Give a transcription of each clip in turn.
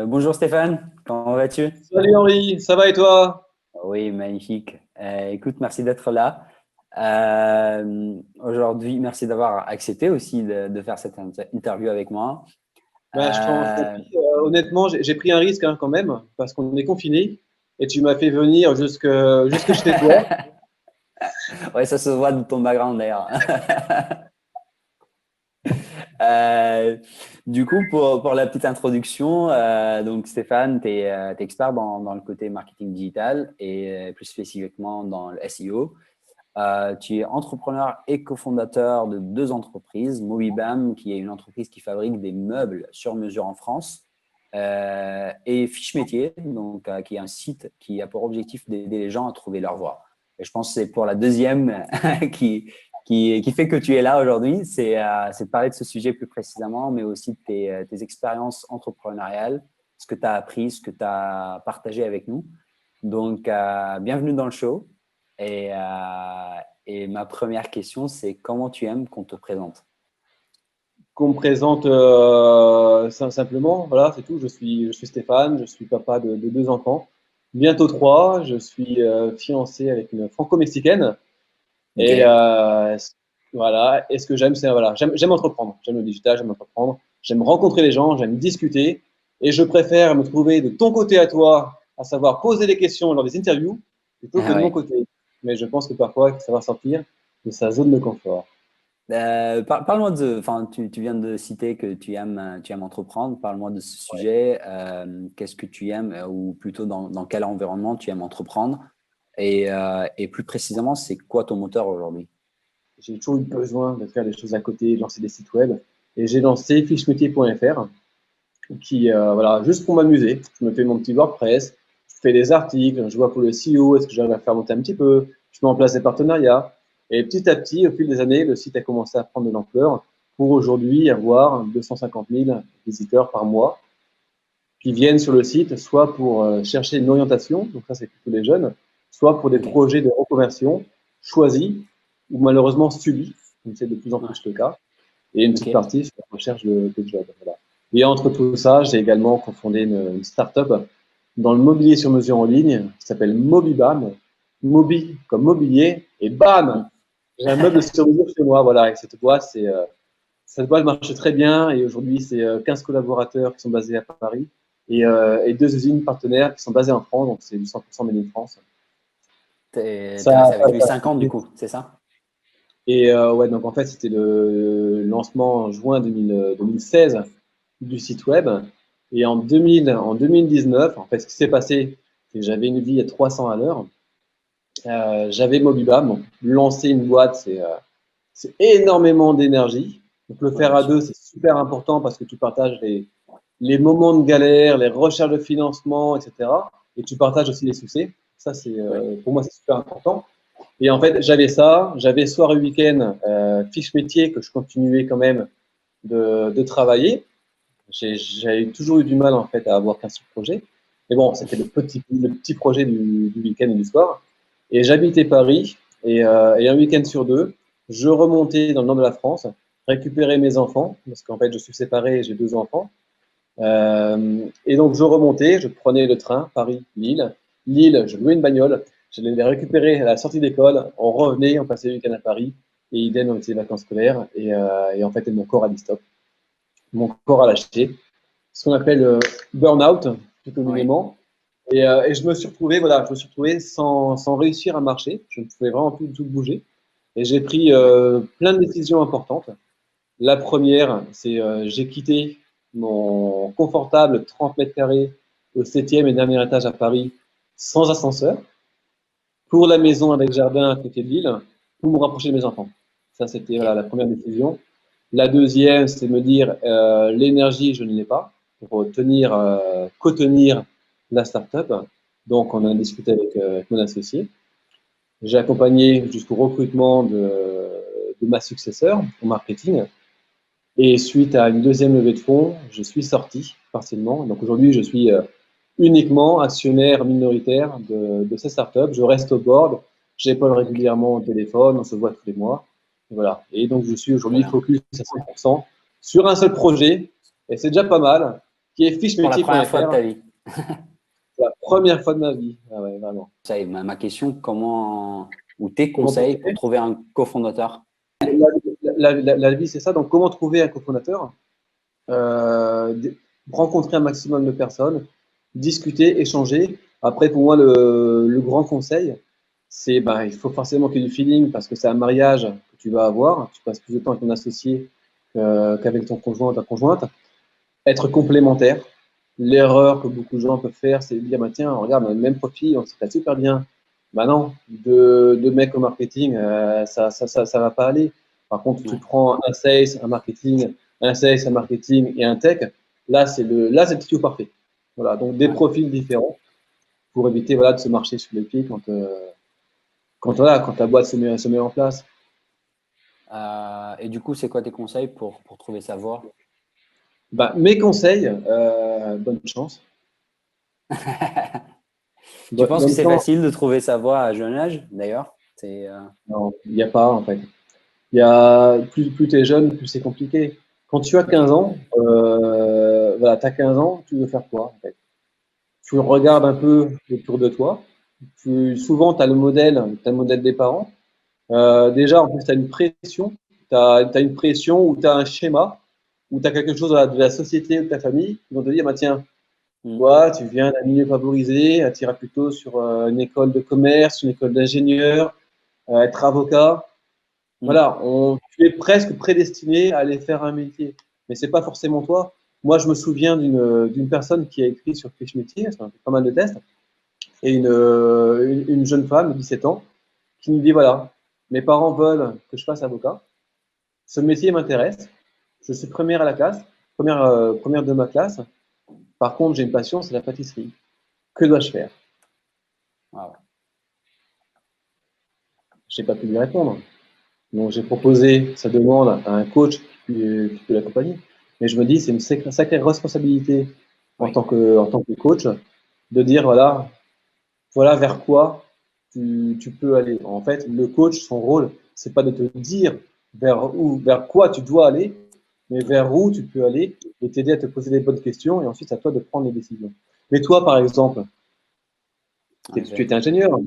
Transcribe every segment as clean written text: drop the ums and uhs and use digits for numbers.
Bonjour Stéphane, comment vas-tu? Salut Henri, ça va et toi? Oui, magnifique. Écoute, merci d'être là. Aujourd'hui, merci d'avoir accepté aussi de faire cette interview avec moi. Je t'en Euh, prie, honnêtement, j'ai pris un risque quand même, parce qu'on est confiné et tu m'as fait venir jusque chez toi. ouais, ça se voit de ton background d'ailleurs. Euh, du coup, pour la petite introduction, donc Stéphane, tu es, expert dans le côté marketing digital et plus spécifiquement dans le SEO. Tu es entrepreneur et cofondateur de deux entreprises, Mobibam, qui est une entreprise qui fabrique des meubles sur mesure en France, et Fiche Métier, donc, qui est un site qui a pour objectif d'aider les gens à trouver leur voie. Et je pense que c'est pour la deuxième qui fait que tu es là aujourd'hui, c'est de parler de ce sujet plus précisément, mais aussi de tes expériences entrepreneuriales, ce que tu as appris, ce que tu as partagé avec nous. Donc, bienvenue dans le show. Et ma première question, c'est comment tu aimes qu'on te présente? Qu'on me présente simplement, voilà, c'est tout. Je suis Stéphane, je suis papa de deux enfants, bientôt trois. Je suis fiancé avec une franco-mexicaine. Et Ok. voilà, et ce que j'aime, c'est voilà, j'aime entreprendre, j'aime le digital, j'aime entreprendre, j'aime rencontrer les gens, j'aime discuter, et je préfère me trouver de ton côté à toi, à savoir poser des questions lors des interviews, plutôt que Ah de mon ouais. côté. Mais je pense que parfois, il faut savoir sortir de sa zone de confort. Parle-moi enfin, tu viens de citer que tu aimes entreprendre. Parle-moi de ce sujet. Qu'est-ce que tu aimes, ou plutôt dans quel environnement tu aimes entreprendre? Et plus précisément, c'est quoi ton moteur aujourd'hui? J'ai toujours eu besoin de faire des choses à côté, de lancer des sites web, et j'ai lancé fichemetier.fr, qui, voilà, juste pour m'amuser. Je me fais mon petit WordPress, je fais des articles, je vois pour le SEO, est-ce que j'arrive à faire monter un petit peu, je mets en place des partenariats. Et petit à petit, au fil des années, le site a commencé à prendre de l'ampleur pour aujourd'hui avoir 250 000 visiteurs par mois qui viennent sur le site, soit pour chercher une orientation, donc ça c'est plutôt les jeunes, soit pour des Ok. projets de reconversion choisis ou malheureusement subis, comme c'est de plus en Ouais. plus le cas, et une Ok. petite partie sur la recherche de job. Voilà. Et entre tout ça, j'ai également cofondé une start-up dans le mobilier sur mesure en ligne qui s'appelle Mobibam. Mobi comme mobilier et bam, Mm. j'ai un meuble sur mesure chez moi. Voilà, et cette boîte marche très bien et aujourd'hui, c'est 15 collaborateurs qui sont basés à Paris et deux usines partenaires qui sont basées en France, donc c'est du 100% made in France. T'es Ça, resté avec lui ça, 5 ans du coup, c'est ça? et ouais, donc en fait, c'était le lancement en juin 2016 du site web. Et en 2019, en fait, ce qui s'est passé, c'est que j'avais une vie à 300 à l'heure. J'avais Mobibam, donc lancer une boîte, c'est énormément d'énergie. Donc le Ouais, faire bien à sûr. deux, c'est super important parce que tu partages les moments de galère, les recherches de financement, etc. Et tu partages aussi les succès. Ça, c'est Oui. pour moi, c'est super important. Et en fait, j'avais ça, j'avais soir et week-end, fiche métier que je continuais quand même de travailler. J'ai toujours eu du mal en fait à avoir qu'un seul projet. Mais bon, c'était le petit projet du week-end et du soir. Et j'habitais Paris et un week-end sur deux, je remontais dans le nord de la France, récupérer mes enfants, parce qu'en fait je suis séparé et j'ai deux enfants. Et donc je remontais, je prenais le train, Paris-Lille. Lille, je louais une bagnole, j'allais les récupérer à la sortie d'école, on revenait, on passait le week-end à Paris, et idem, on était les vacances scolaires, et en fait mon corps a dit stop, mon corps a lâché, ce qu'on appelle burn-out, plus Oui. communément. Et je me suis retrouvé, voilà, je me suis retrouvé sans réussir à marcher. Je ne pouvais vraiment plus du tout bouger. Et j'ai pris plein de décisions importantes. La première, c'est j'ai quitté mon confortable 30 mètres carrés au septième et dernier étage à Paris sans ascenseur pour la maison avec jardin à côté de l'île pour me rapprocher de mes enfants. Ça, c'était voilà, Ok. la première décision. La deuxième, c'est me dire l'énergie, je ne l'ai pas pour tenir, co-tenir la start-up. Donc, on a Mhm. discuté avec mon associé. J'ai accompagné jusqu'au recrutement de ma successeur au marketing. Et suite à une deuxième levée de fonds, je suis sorti partiellement. Donc aujourd'hui, je suis uniquement actionnaire minoritaire de ces startups. Je reste au board, j'épaule Ok. régulièrement au téléphone, on se voit tous les mois. Et voilà. Et donc je suis Trop aujourd'hui bien. focus à 100% sur un seul projet. Et c'est déjà pas mal. qui est Pour la première fois de ta fichemétier.fr. vie. C'est la première fois de ma vie. Ah ouais, vraiment. Ça, ma question, ou tes Comment conseils pour trouver un cofondateur? la vie, c'est ça. Donc, comment trouver un cofondateur? Rencontrer un maximum de personnes, discuter, échanger. Après, pour moi, le grand conseil, c'est il faut forcément qu'il y ait du feeling parce que c'est un mariage que tu vas avoir. Tu passes plus de temps avec ton associé qu'avec ton conjoint ou ta conjointe. Être complémentaire. L'erreur que beaucoup de gens peuvent faire, c'est de dire bah, tiens, regarde, on a le même profil, on s'est super bien. Bah non, deux mecs au marketing, ça va pas aller. Par contre, tu Ouais. prends un sales, un sales, un marketing et un tech, là, c'est le trio parfait. Voilà, donc des Ouais. profils différents pour éviter voilà, de se marcher sur les pieds quand la boîte se met en place. Et du coup, c'est quoi tes conseils pour trouver sa voie? Bah, mes conseils, bonne chance. Tu penses que Bonne c'est chance. facile de trouver sa voie à jeune âge, d'ailleurs? Non, il n'y a pas en fait. Il y a, plus tu es jeune, plus c'est compliqué. Quand tu as Ok. 15 ans, voilà, tu as 15 ans, tu veux faire quoi en fait? Tu regardes un peu autour de toi. Souvent, tu as le modèle des parents. Déjà, en plus, tu as une pression. Tu as une pression ou tu as un schéma, ou tu as quelque chose de la société ou de ta famille qui vont te dire bah, tiens, Hmm. toi, tu viens d'un milieu favorisé, tu iras plutôt sur une école de commerce, une école d'ingénieur, être avocat. Hmm. Voilà, tu es presque prédestiné à aller faire un métier, mais c'est pas forcément toi. Moi, je me souviens d'une personne qui a écrit sur Fiche Métier, ça a fait pas mal de tests, et une jeune femme de 17 ans qui nous dit voilà, mes parents veulent que je fasse avocat, ce métier m'intéresse, je suis première à la classe, première de ma classe. Par contre, j'ai une passion, c'est la pâtisserie. Que dois-je faire? Wow. Je n'ai pas pu lui répondre. Donc, j'ai proposé sa demande à un coach qui peut l'accompagner. Mais je me dis, c'est une sacrée responsabilité Oui. en tant que coach de dire, voilà vers quoi tu peux aller. En fait, le coach, son rôle, c'est pas de te dire vers quoi tu dois aller, mais vers où tu peux aller et t'aider à te poser les bonnes questions et ensuite, c'est à toi de prendre les décisions. Mais toi, par exemple, En tu effet. étais ingénieur.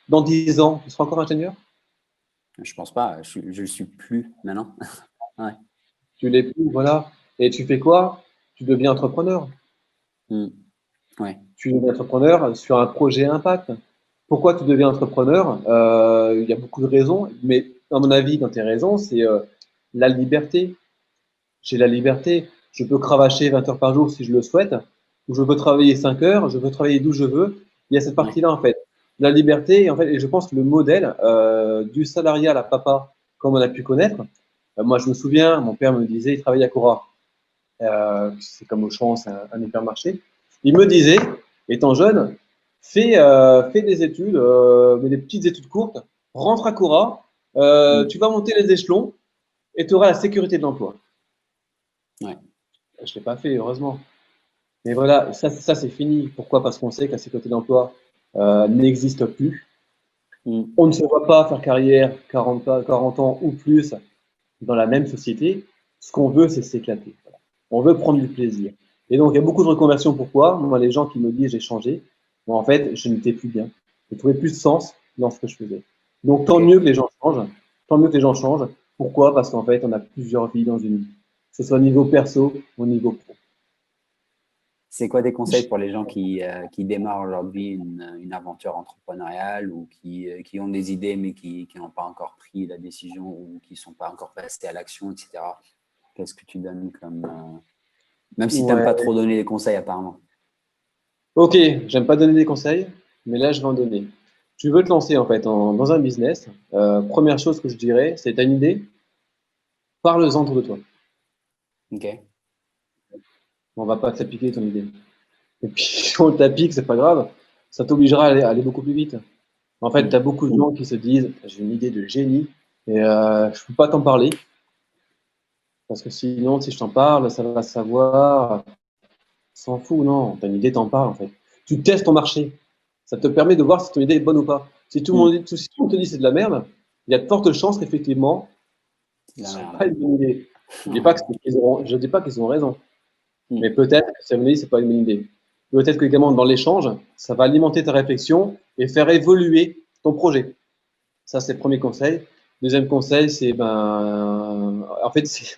Dans 10 ans, tu seras encore ingénieur? Je pense pas. Je le suis plus maintenant. Ouais. Tu l'es plus, voilà. Et tu fais quoi? Tu deviens entrepreneur. Hmm. Ouais. Tu deviens entrepreneur sur un projet impact. Pourquoi tu deviens entrepreneur? Il y a beaucoup de raisons, mais à mon avis, dans tes raisons, c'est la liberté. J'ai la liberté. Je peux cravacher 20 heures par jour si je le souhaite, ou je peux travailler 5 heures, je peux travailler d'où je veux. Il y a cette Ouais. partie-là, en fait. La liberté, en fait, et je pense que le modèle du salariat à papa, comme on a pu connaître, moi, je me souviens, mon père me disait, il travaillait à Cora. C'est comme Auchan, c'est un hypermarché. Il me disait, étant jeune, fais des études, mais des petites études courtes, rentre à Cora, Hmm. tu vas monter les échelons et tu auras la sécurité de l'emploi. Ouais. Je ne l'ai pas fait, heureusement. Mais voilà, ça c'est fini. Pourquoi? Parce qu'on sait que la sécurité d'emploi n'existe plus. Hmm. On ne se voit pas faire carrière 40 ans ou plus dans la même société. Ce qu'on veut, c'est s'éclater. Voilà. On veut prendre du plaisir. Et donc, il y a beaucoup de reconversions. Pourquoi? Moi, les gens qui me disent j'ai changé, moi, en fait, je n'étais plus bien. Je trouvais plus de sens dans ce que je faisais. Donc, tant Ok. mieux que les gens changent. Tant mieux que les gens changent. Pourquoi? Parce qu'en fait, on a plusieurs vies dans une vie. Que ce soit au niveau perso ou au niveau pro. C'est quoi tes conseils pour les gens qui démarrent aujourd'hui une aventure entrepreneuriale ou qui ont des idées mais qui n'ont pas encore pris la décision ou qui ne sont pas encore passés à l'action, etc. Qu'est-ce que tu donnes comme… Même si tu n'aimes Ouais. pas trop donner des conseils apparemment. Ok, j'aime pas donner des conseils, mais là, je vais en donner. Tu veux te lancer en fait dans un business. Première chose que je dirais, c'est tu as une idée, parle-en autour de toi. Ok. On va pas te la piquer ton idée. Et puis, si on te la pique, c'est pas grave, ça t'obligera à aller beaucoup plus vite. En fait, tu as Hmm. beaucoup de gens qui se disent, j'ai une idée de génie et je peux pas t'en parler parce que sinon, si je t'en parle, ça va se savoir. S'en fout, non. Tu as une idée, t'en parles en fait. Tu testes ton marché. Ça te permet de voir si ton idée est bonne ou pas. Si tout le Hmm. monde, si tout le monde te dit c'est de la merde, il y a de fortes chances qu'effectivement, C'est de la ce soit merde. pas une bonne idée. Je dis pas qu'ils ont raison. Mais peut-être que ça me dit, c'est pas une bonne idée. Peut-être que également dans l'échange, ça va alimenter ta réflexion et faire évoluer ton projet. Ça, c'est le premier conseil. Deuxième conseil, c'est en fait, c'est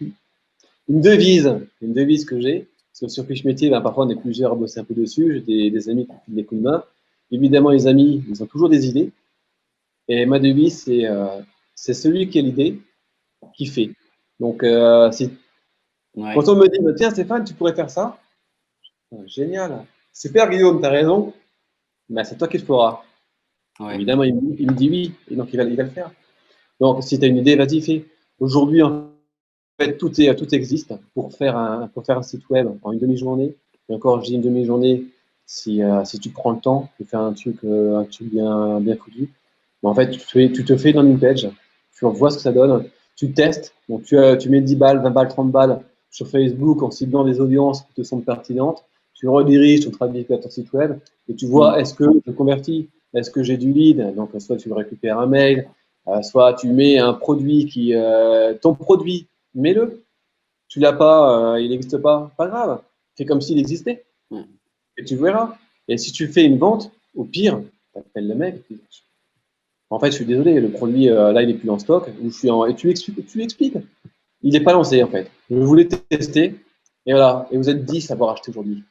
une devise que j'ai. Parce que sur Fiche Métier, parfois on est plusieurs à bosser un peu dessus. J'ai des amis qui filent des coups de main. Évidemment, les amis, ils ont toujours des idées. Et ma devise, c'est celui qui a l'idée qui fait. Donc, quand on me dit, tiens Stéphane, tu pourrais faire ça, génial. Super Guillaume, tu as raison. Mais c'est toi qui le feras. Ouais. Évidemment, il me dit oui, et donc il va le faire. Donc, si tu as une idée, vas-y, fais. Aujourd'hui, en fait, tout existe pour faire un site web en une demi-journée. Et encore, je dis une demi-journée si tu prends le temps de faire un truc bien foutu. Mais en fait, tu te fais dans une page, tu vois ce que ça donne, tu testes. Donc, tu mets 10 balles, 20 balles, 30 balles sur Facebook en ciblant des audiences qui te semblent pertinentes. Tu rediriges ton trafic vers ton site web et tu vois est-ce que je convertis, est-ce que j'ai du lead. Donc, soit tu récupères un mail, soit tu mets un produit ton produit, mets-le. Tu l'as pas, il n'existe pas grave. Fais comme s'il existait et tu verras. Et si tu fais une vente, au pire, tu appelles le mec. En fait, je suis désolé, le produit, là, il est plus en stock. Et tu expliques. Il n'est pas lancé, en fait. Je voulais tester. Et voilà. Et vous êtes 10 à avoir acheté aujourd'hui.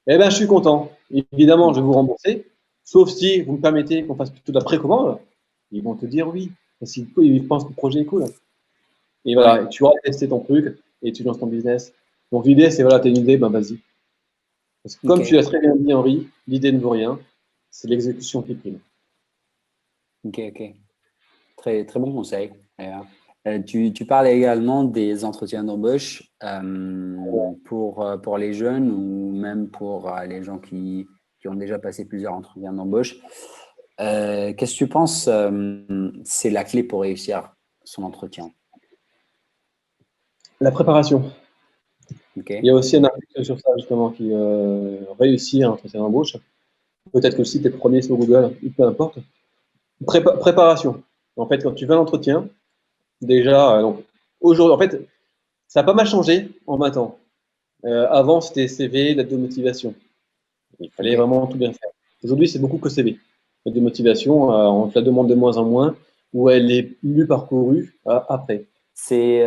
Eh bien, je suis content. Évidemment, je vais vous rembourser. Sauf si vous me permettez qu'on fasse plutôt de la précommande. Ils vont te dire oui. Parce qu'ils pensent que le projet est cool. Et voilà. Et tu auras testé ton truc et tu lances ton business. Donc, l'idée, c'est voilà, tu as une idée, ben vas-y. Parce que comme tu l'as très bien dit, Henri, l'idée ne vaut rien. C'est l'exécution qui prime. Ok. Très, très bon conseil. Tu parles également des entretiens d'embauche pour les jeunes ou même pour les gens qui ont déjà passé plusieurs entretiens d'embauche. Qu'est-ce que tu penses c'est la clé pour réussir son entretien? La préparation. Okay. Il y a aussi un article sur ça, justement, qui réussit un entretien d'embauche. Peut-être que si tu es premier sur Google, peu importe. Préparation. En fait, quand tu vas à l'entretien, déjà, donc, aujourd'hui, en fait, ça a pas mal changé en 20 ans. Avant, c'était CV, lettre de motivation. Il fallait vraiment tout bien faire. Aujourd'hui, c'est beaucoup que CV. Lettre de motivation, on te la demande de moins en moins, ou elle est lue, parcourue après. C'est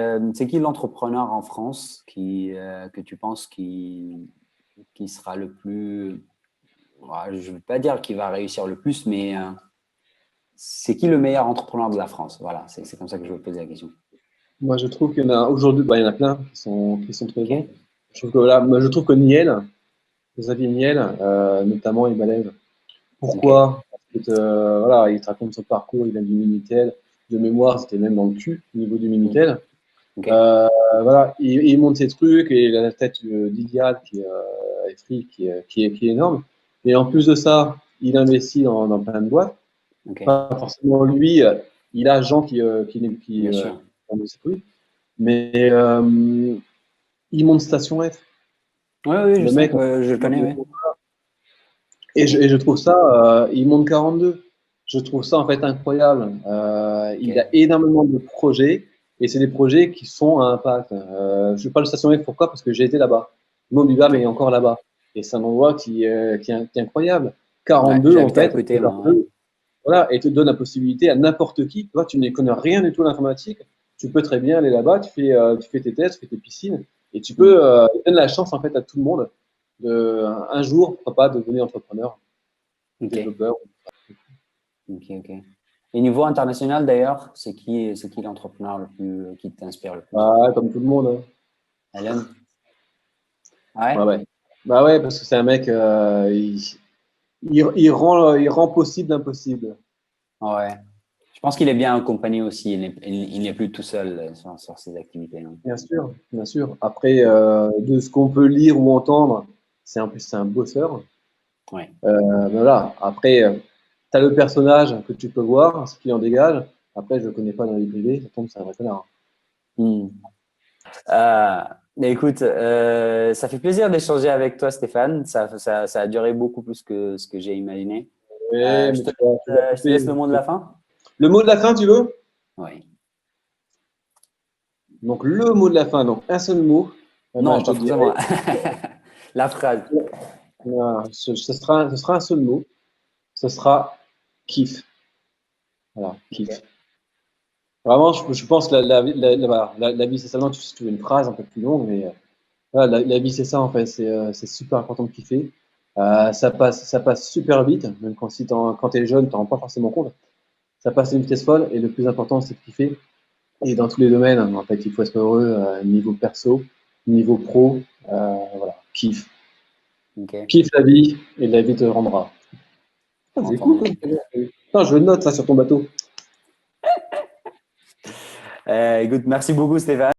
qui l'entrepreneur en France que tu penses qui sera le plus, je ne veux pas dire qu'il va réussir le plus, mais c'est qui le meilleur entrepreneur de la France? Voilà, c'est comme ça que je veux poser la question. Moi, je trouve qu'il y en a aujourd'hui, il y en a plein qui sont très bons. Je trouve que, voilà, moi, je trouve que Niel, Xavier Niel, notamment, il balèze. Pourquoi? Parce que, voilà, il te raconte son parcours, il vient du Minitel. De mémoire, c'était même dans le cul au niveau du Minitel. Voilà, il monte ses trucs et il a la tête d'Iliade qui est énorme. Et en plus de ça, il investit dans plein de boîtes. Pas forcément lui, il a Jean qui investissent lui, mais il monte Station F. Oui, Le mec, je le connais, oui. Et je trouve ça, il monte 42. Je trouve ça en fait incroyable. Il a énormément de projets et c'est des projets qui sont à impact. Je parle de Station F, pourquoi? Parce que j'ai été là-bas. Mobibam est encore là-bas. Et c'est un endroit qui est incroyable. 42, en j'habitais à fait, côté, moi. voilà, et te donne la possibilité à n'importe qui. Toi, tu ne connais rien du tout à l'informatique. Tu peux très bien aller là-bas, tu fais tes tests, tu fais tes piscines, et tu peux donner la chance en fait à tout le monde un jour, pourquoi pas, de devenir entrepreneur, développeur. Ok. Et niveau international d'ailleurs, c'est qui l'entrepreneur le plus qui t'inspire le plus? Ah, comme tout le monde. Hein. Elon? Ouais. Ouais. Bah ouais, parce que c'est un mec, il rend possible l'impossible. Ouais. Je pense qu'il est bien accompagné aussi. Il n'est plus tout seul sur ses activités. Hein. Bien sûr. Après, de ce qu'on peut lire ou entendre, c'est un bosseur. Ouais. Voilà. Après, tu as le personnage que tu peux voir, ce qu'il en dégage. Après, je ne le connais pas dans les privés, ça tombe, c'est un vrai connard. Écoute, ça fait plaisir d'échanger avec toi, Stéphane. Ça a duré beaucoup plus que ce que j'ai imaginé. Ouais, mais Je te laisse le mot de la fin. Le mot de la fin, tu veux? Oui. Donc, le mot de la fin, donc un seul mot. Non, pas forcément. La phrase. Voilà, ce sera un seul mot. Ce sera kiff. Voilà, kiff. Vraiment, je pense que la vie, c'est ça. Non, tu veux une phrase un peu plus longue, mais voilà, la vie, c'est ça, en fait. C'est super important de kiffer. Ça passe super vite, même quand tu es jeune, tu n'en rends pas forcément compte. Ça passe à une vitesse folle, et le plus important, c'est de kiffer. Et dans tous les domaines, en fait, il faut être heureux, niveau perso, niveau pro, voilà, kiffe. Ok, Kiffe la vie, et la vie te rendra. Ah, c'est cool, entendu. quoi. Putain, je le note, ça, sur ton bateau. Écoute, merci beaucoup, Stéphane.